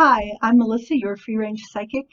Hi, I'm Melissa, your free range psychic,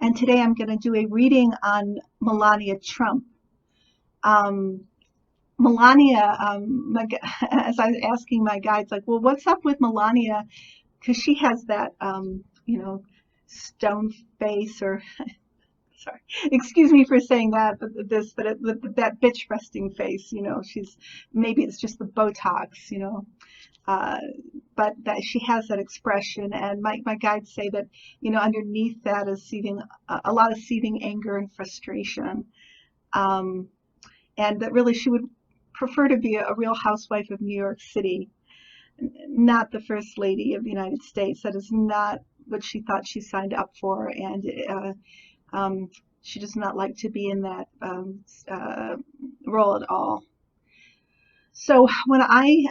and today I'm going to do a reading on Melania Trump. Um, Melania, as I was asking my guides, like, well, what's up with Melania? Because she has that, stone face, or sorry, excuse me for saying that, but that bitch resting face, maybe it's just the Botox, uh, but that she has that expression, and my guides say that underneath that is seething a lot of seething anger and frustration, um, and that really she would prefer to be a real housewife of New York City, not the first lady of the United States. That is not what she thought she signed up for, and she does not like to be in that role at all. So when I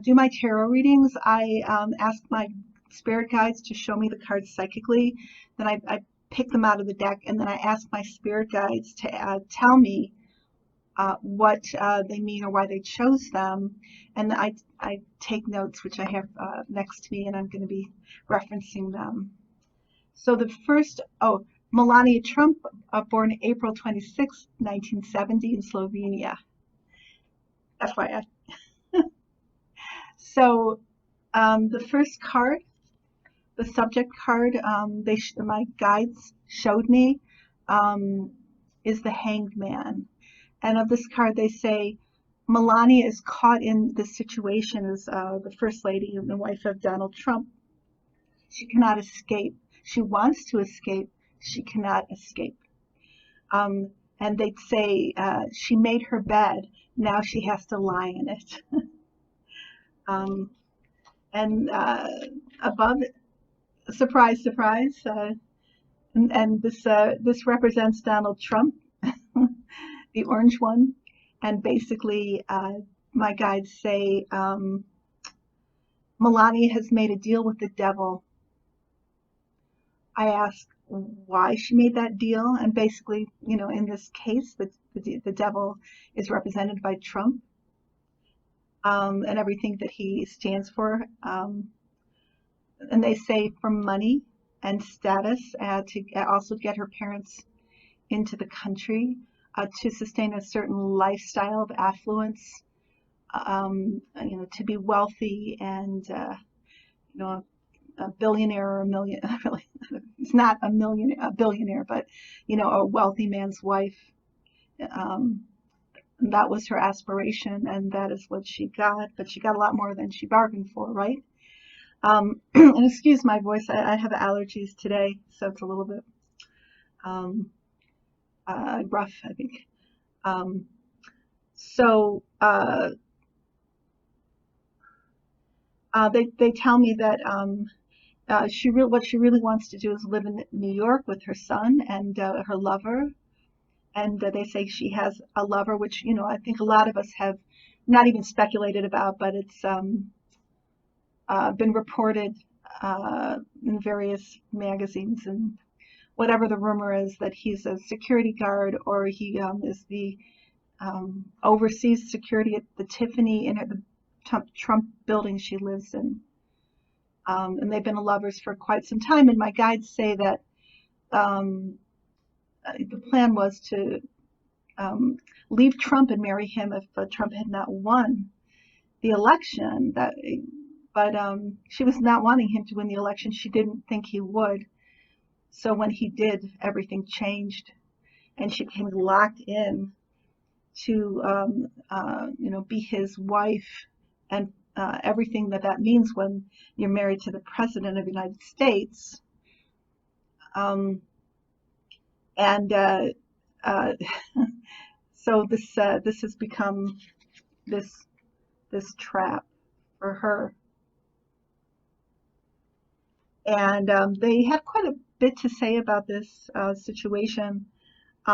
do my tarot readings, I ask my spirit guides to show me the cards psychically. Then I pick them out of the deck, and then I ask my spirit guides to tell me what they mean or why they chose them. And I take notes, which I have next to me, and I'm going to be referencing them. So the first, Melania Trump, born April 26, 1970 in Slovenia. FYI. So the first card, the subject card, my guides showed me, is the Hanged Man. And of this card, they say Melania is caught in this situation as the First Lady and the wife of Donald Trump. She cannot escape. She wants to escape. She cannot escape. And they'd say she made her bed. Now she has to lie in it. And above, surprise, surprise, and this represents Donald Trump, the orange one, and basically my guides say Melania has made a deal with the devil. I ask why she made that deal, and basically, in this case, the devil is represented by Trump, and everything that he stands for. And they say for money and status, to also get her parents into the country, to sustain a certain lifestyle of affluence, to be wealthy and, a billionaire or a million, really, it's not a billionaire, but, a wealthy man's wife. That was her aspiration, and that is what she got, but she got a lot more than she bargained for, right? And excuse my voice, I have allergies today, so it's a little bit rough, I think. So they tell me that what she really wants to do is live in New York with her son and her lover. And they say she has a lover, which, I think a lot of us have not even speculated about, but it's been reported in various magazines and whatever the rumor is, that he's a security guard, or he is the oversees security at the Tiffany in the Trump building she lives in. And they've been lovers for quite some time. And my guides say that the plan was to leave Trump and marry him if Trump had not won the election. But she was not wanting him to win the election. She didn't think he would. So when he did, everything changed, and she became locked in to, be his wife, and everything that means when you're married to the President of the United States. So this has become this trap for her. And they have quite a bit to say about this situation. They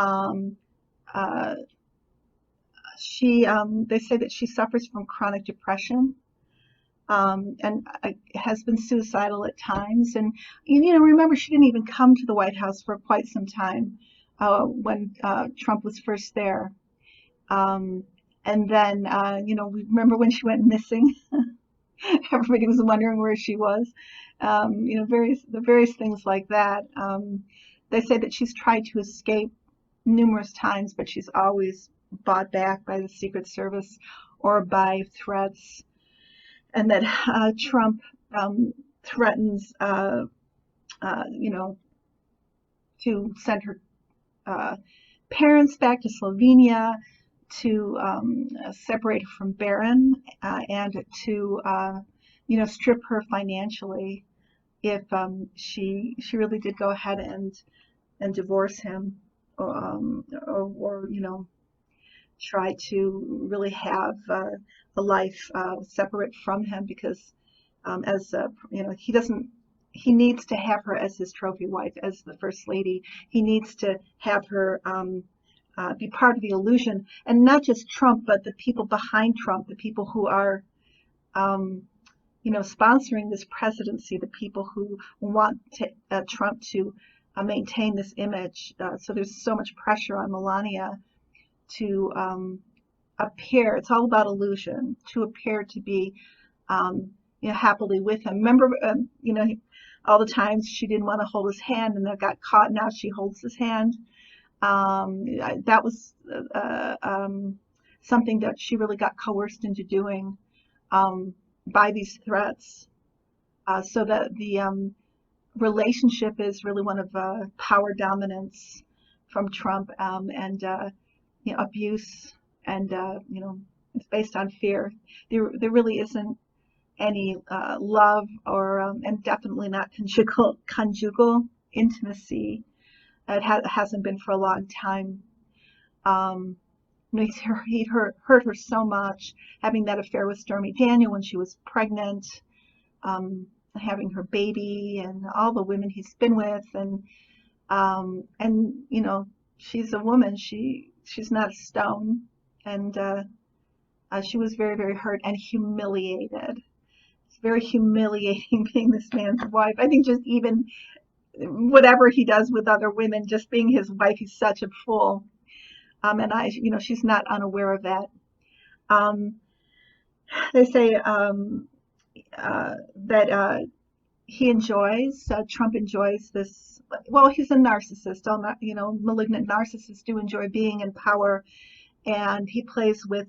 say that she suffers from chronic depression, and has been suicidal at times. And remember, she didn't even come to the White House for quite some time when Trump was first there. And then, we remember when she went missing. Everybody was wondering where she was. various things like that. They say that she's tried to escape numerous times, but she's always bought back by the Secret Service or by threats, and that Trump threatens, to send her parents back to Slovenia, to separate her from Barron, and to strip her financially if she really did go ahead and divorce him, or try to really have a life separate from him, because he needs to have her as his trophy wife, as the first lady. He needs to have her be part of the illusion, and not just Trump, but the people behind Trump, the people who are sponsoring this presidency, the people who want Trump to maintain this image. So there's so much pressure on Melania to appear. It's all about illusion, to appear to be happily with him. Remember, all the times she didn't want to hold his hand and that got caught. Now she holds his hand. That was something that she really got coerced into doing by these threats. So that the relationship is really one of power dominance from Trump, and abuse, and it's based on fear. There really isn't any love, or and definitely not conjugal intimacy. It hasn't been for a long time. He hurt her so much, having that affair with Stormy Daniel when she was pregnant, having her baby, and all the women he's been with, and she's a woman. She's not a stone, and she was very, very hurt and humiliated. It's very humiliating being this man's wife. I think just even whatever he does with other women, just being his wife, he's such a fool. And she's not unaware of that. They say that Trump enjoys this. Well, he's a narcissist. Malignant narcissists do enjoy being in power, and he plays with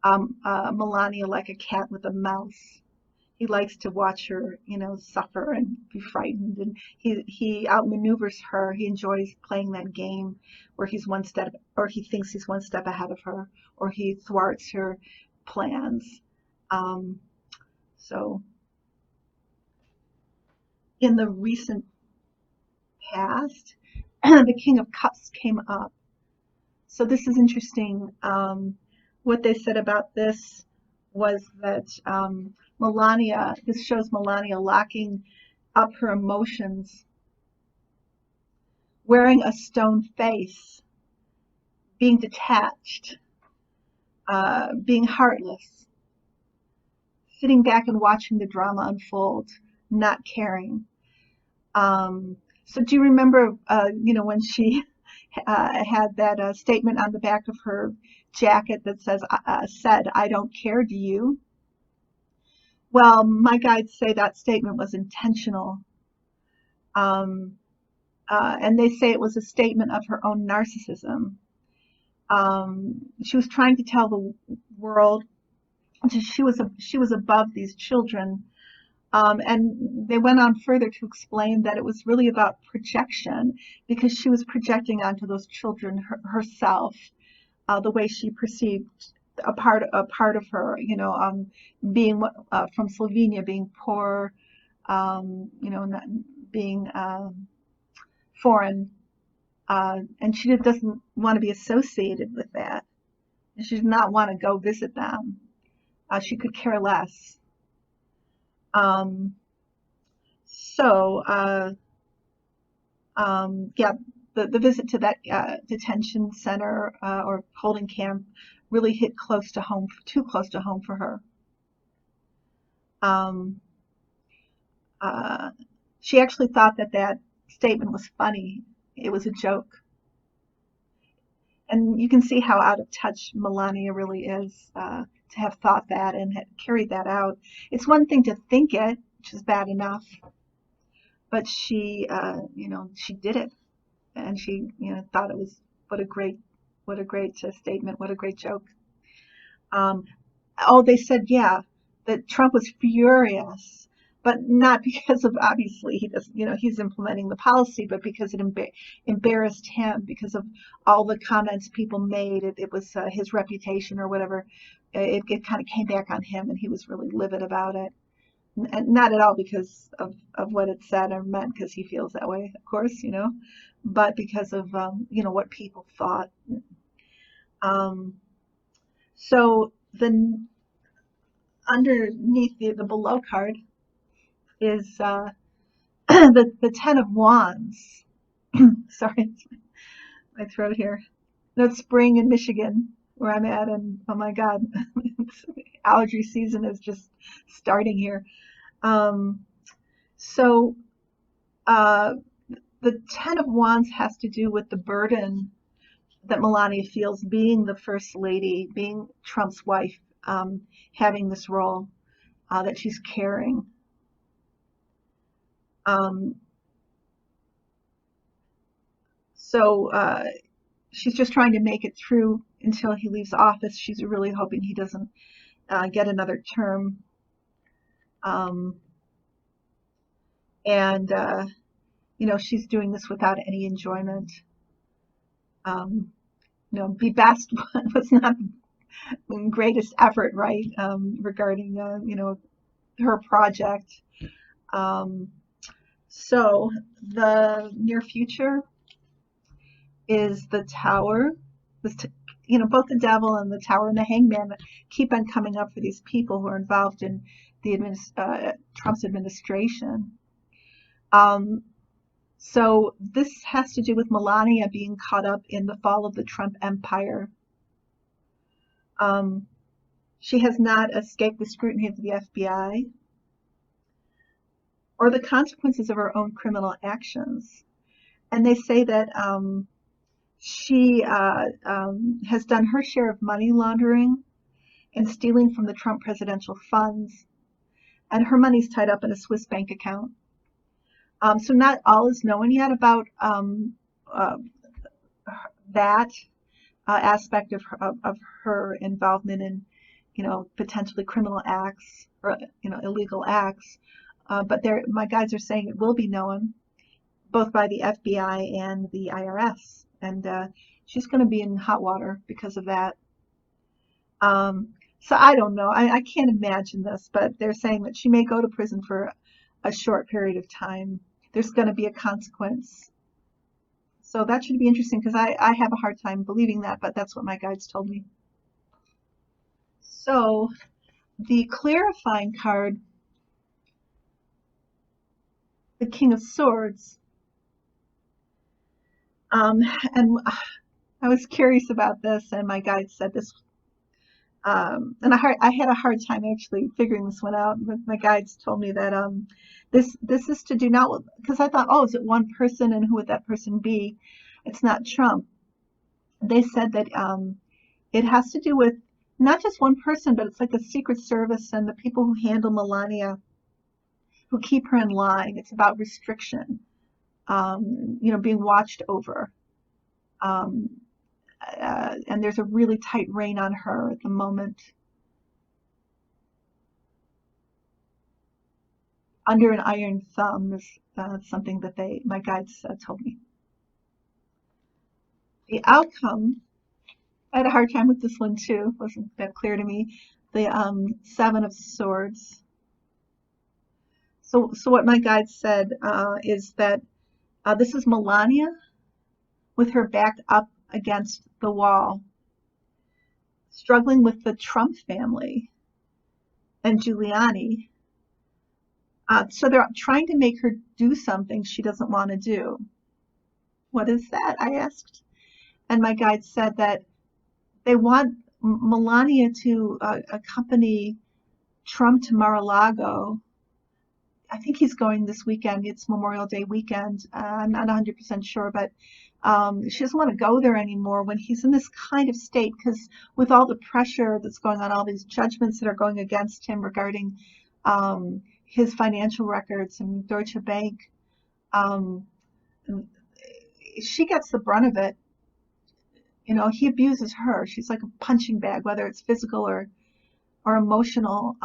Melania like a cat with a mouse. He likes to watch her, suffer and be frightened, and he outmaneuvers her. He enjoys playing that game where he thinks he's one step ahead of her, or he thwarts her plans. So in the recent past, the King of Cups came up. So this is interesting. What they said about this was that this shows Melania locking up her emotions, wearing a stone face, being detached, being heartless, sitting back and watching the drama unfold, not caring. So do you remember, when she had that statement on the back of her jacket that said, "I don't care, do you?" Well, my guides say that statement was intentional. And they say it was a statement of her own narcissism. She was trying to tell the world she was above these children. And they went on further to explain that it was really about projection, because she was projecting onto those children herself, the way she perceived a part of her, being from Slovenia, being poor, not being foreign, and she doesn't want to be associated with that. She does not want to go visit them. She could care less. The visit to that detention center or holding camp really hit too close to home for her. She actually thought that statement was funny. It was a joke. And you can see how out of touch Melania really is, to have thought that and carried that out. It's one thing to think it, which is bad enough. But she, she did it, and she, thought it was what a great statement, what a great joke. Oh, they said, yeah, that Trump was furious, but not because of, obviously he doesn't, he's implementing the policy, but because it embarrassed him because of all the comments people made. It was his reputation or whatever. It kind of came back on him, and he was really livid about it. And not at all because of what it said or meant, because he feels that way, of course, but because of, what people thought. So the underneath the below card is the Ten of Wands. Sorry, my throat here. No, it's spring in Michigan where I'm at, and oh my God, allergy season is just starting here. So the Ten of Wands has to do with the burden that Melania feels being the First Lady, being Trump's wife, having this role that she's carrying. So she's just trying to make it through until he leaves office. She's really hoping he doesn't get another term. She's doing this without any enjoyment. Be best was not the greatest effort, right? Regarding, her project. So the near future is the Tower. Both the Devil and the Tower and the Hangman keep on coming up for these people who are involved in the Trump's administration. So this has to do with Melania being caught up in the fall of the Trump empire. She has not escaped the scrutiny of the FBI or the consequences of her own criminal actions. And they say that she has done her share of money laundering and stealing from the Trump presidential funds, and her money's tied up in a Swiss bank account. So not all is known yet about that aspect of her involvement in, potentially criminal acts or, illegal acts. But my guides are saying it will be known both by the FBI and the IRS. And she's going to be in hot water because of that. So I don't know. I can't imagine this, but they're saying that she may go to prison for a short period of time. There's going to be a consequence. So that should be interesting, because I have a hard time believing that, but that's what my guides told me. So the clarifying card, the King of Swords. And I was curious about this, and my guides said this. And I had a hard time actually figuring this one out. But my guides told me that this is to do not, because I thought, oh, is it one person, and who would that person be? It's not Trump. They said that it has to do with not just one person, but it's like the Secret Service and the people who handle Melania, who keep her in line. It's about restriction, being watched over. And there's a really tight rein on her at the moment. Under an iron thumb is something that my guides told me. The outcome, I had a hard time with this one too. Wasn't that clear to me. The Seven of Swords. So what my guides said is that this is Melania with her back up against the wall, struggling with the Trump family and Giuliani. So they're trying to make her do something she doesn't want to do. What is that? I asked. And my guide said that they want Melania to accompany Trump to Mar-a-Lago. I think he's going this weekend. It's Memorial Day weekend. I'm not 100% sure, but she doesn't want to go there anymore when he's in this kind of state, because with all the pressure that's going on, all these judgments that are going against him regarding his financial records and Deutsche Bank. Um, she gets the brunt of it. He abuses her. She's like a punching bag, whether it's physical or emotional.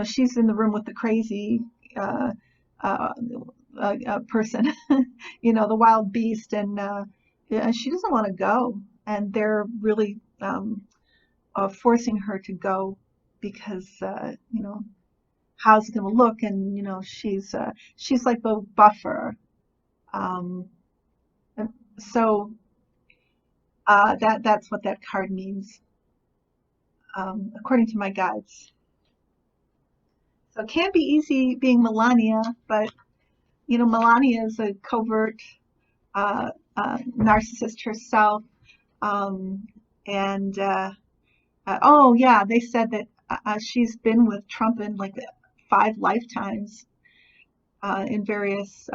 She's in the room with the crazy uh, uh, person, the wild beast, and she doesn't want to go. And they're really forcing her to go because, how's it going to look? And, she's like the buffer. Um, so that's what that card means, according to my guides. So it can't be easy being Melania, but Melania is a covert narcissist herself, and oh yeah, they said that she's been with Trump in like 5 lifetimes in various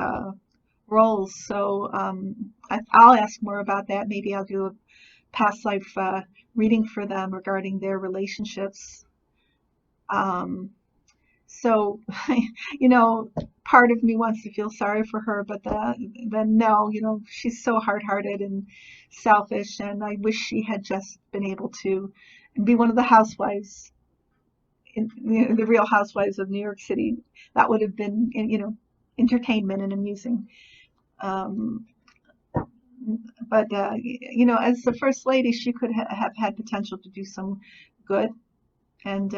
roles. So I'll ask more about that. Maybe I'll do a past life reading for them regarding their relationships. So, part of me wants to feel sorry for her, but then no, she's so hard-hearted and selfish, and I wish she had just been able to be one of the housewives, the Real Housewives of New York City. That would have been, entertainment and amusing. Um, but as the first lady, she could have had potential to do some good, and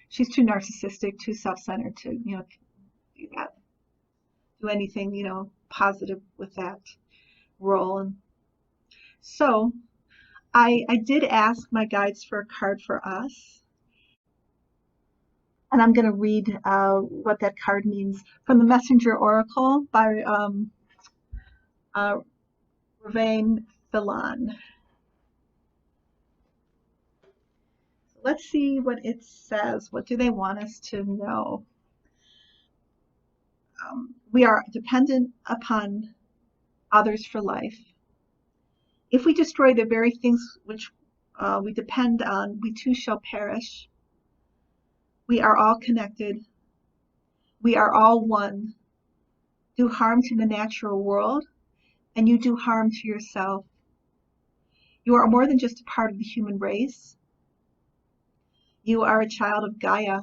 she's too narcissistic, too self-centered to, do that, do anything, positive with that role. And so I did ask my guides for a card for us, and I'm going to read what that card means from the Messenger Oracle by Ravyenne Phelan. Let's see what it says. What do they want us to know? We are dependent upon others for life. If we destroy the very things which we depend on, we too shall perish. We are all connected. We are all one. Do harm to the natural world, and you do harm to yourself. You are more than just a part of the human race. You are a child of Gaia.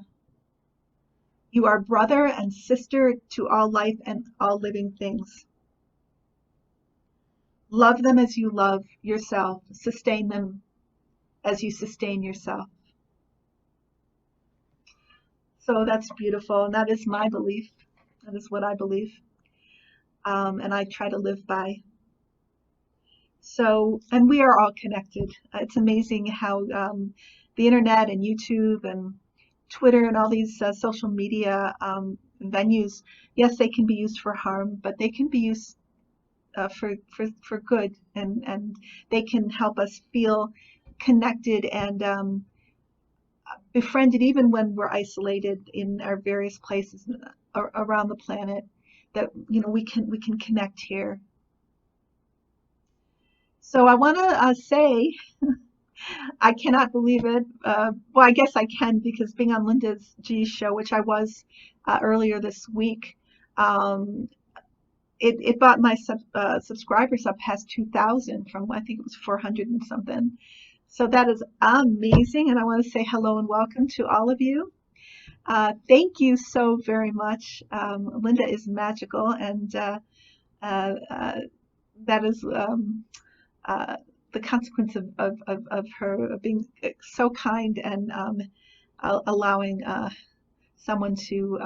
You are brother and sister to all life and all living things. Love them as you love yourself. Sustain them as you sustain yourself. So that's beautiful, and that is my belief. That is what I believe, and I try to live by. So, and we are all connected. It's amazing how the internet and YouTube and Twitter and all these social media venues, yes, they can be used for harm, but they can be used for good, and they can help us feel connected and befriended even when we're isolated in our various places around the planet. That we can connect here. So I want to say I cannot believe it. Well, I guess I can, because being on Linda G's show, which I was earlier this week, it brought my subscribers up past 2,000 from, I think it was 400 and something. So that is amazing, and I want to say hello and welcome to all of you. Thank you so very much. Linda is magical, and that is the consequence of her being so kind and allowing someone to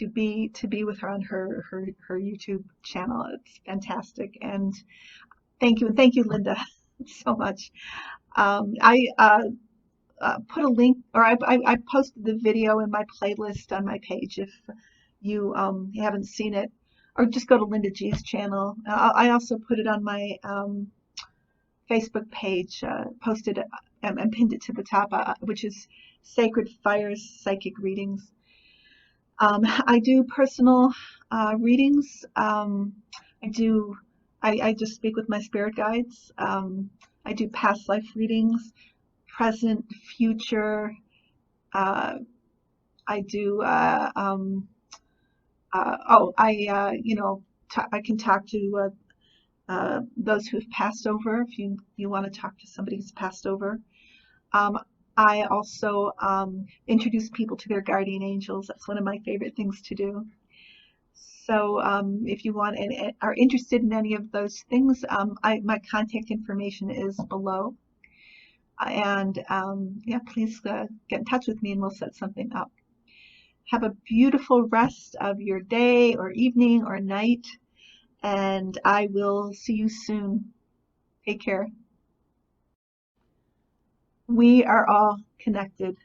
be with her on her YouTube channel. It's fantastic, and thank you, Linda, so much. I put a link, or I posted the video in my playlist on my page if you haven't seen it, or just go to Linda G's channel. I also put it on my Facebook page, posted it and pinned it to the top, which is Sacred Fires Psychic Readings. I do personal readings. I just speak with my spirit guides. I do past life readings, present, future, I do. Oh, you know, I can talk to those who've passed over. If you want to talk to somebody who's passed over. Um, I also introduce people to their guardian angels. That's one of my favorite things to do. So if you want and are interested in any of those things, my contact information is below. And yeah, please get in touch with me and we'll set something up. Have a beautiful rest of your day or evening or night, and I will see you soon. Take care. We are all connected.